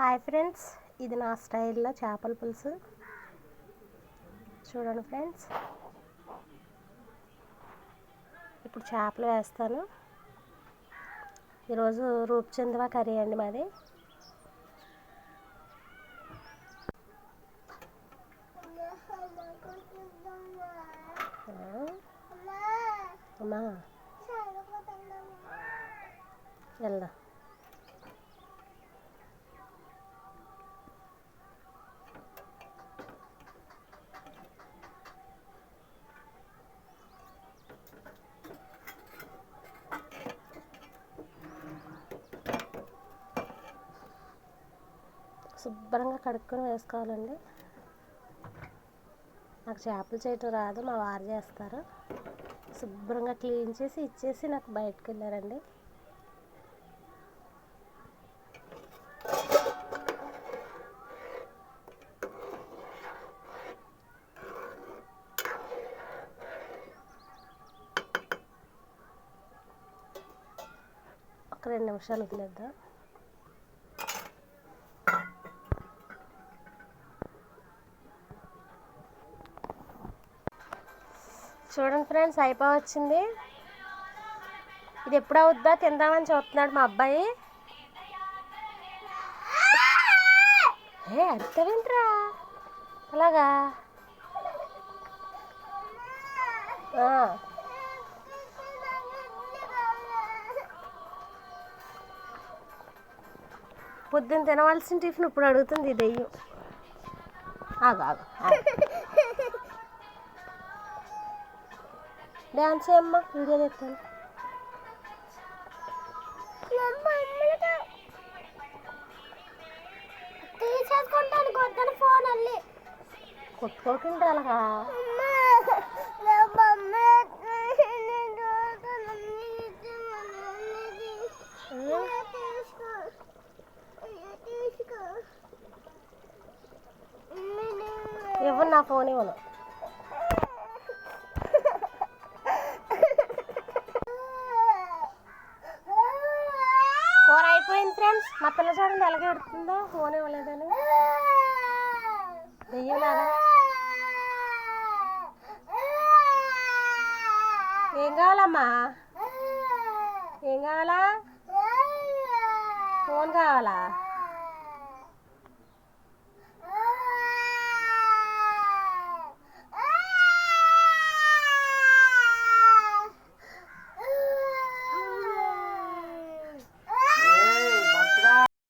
Hi friends, ఇది నా స్టైల్లో చేపల పులుసు. చూడండి ఫ్రెండ్స్, ఇప్పుడు చేపలు వేస్తాను. ఈరోజు రూప్చంద్వా కర్రీ అండి మాది. అమ్మా వెళ్దాం. శుభ్రంగా కడుక్కొని వేసుకోవాలండి. నాకు చేపలు చేయటం రాదు, మా వారు చేస్తారు. శుభ్రంగా క్లీన్ చేసి ఇచ్చేసి నాకు బయటకు వెళ్ళారండి. ఒక 2 నిమిషాలు వదిలేద్దాం. చూడండి ఫ్రెండ్స్, అయిపోవచ్చింది. ఇది ఎప్పుడు అవుద్దా తిందామని చూస్తున్నాడు మా అబ్బాయి. అర్థమేంట్రా అలాగా? పొద్దున్న తినవలసిన టిఫిన్ ఇప్పుడు అడుగుతుంది దెయ్యం. ఆగు ఆగు డ్యాన్స్ చేయమ్మా, వీడియో తెస్తాను. కొట్టుకోకుండా అలాగా ఇవ్వను, నా ఫోన్ ఇవ్వను. కూర అయిపోయింది ఫ్రెండ్స్. మా పిల్ల చూడండి ఎలాగ ఎడుతుందో, ఫోన్ ఇవ్వలేదని. దెయ్యంలాగా. ఏం కావాలమ్మా? ఏం కావాలా? ఫోన్ కావాలా?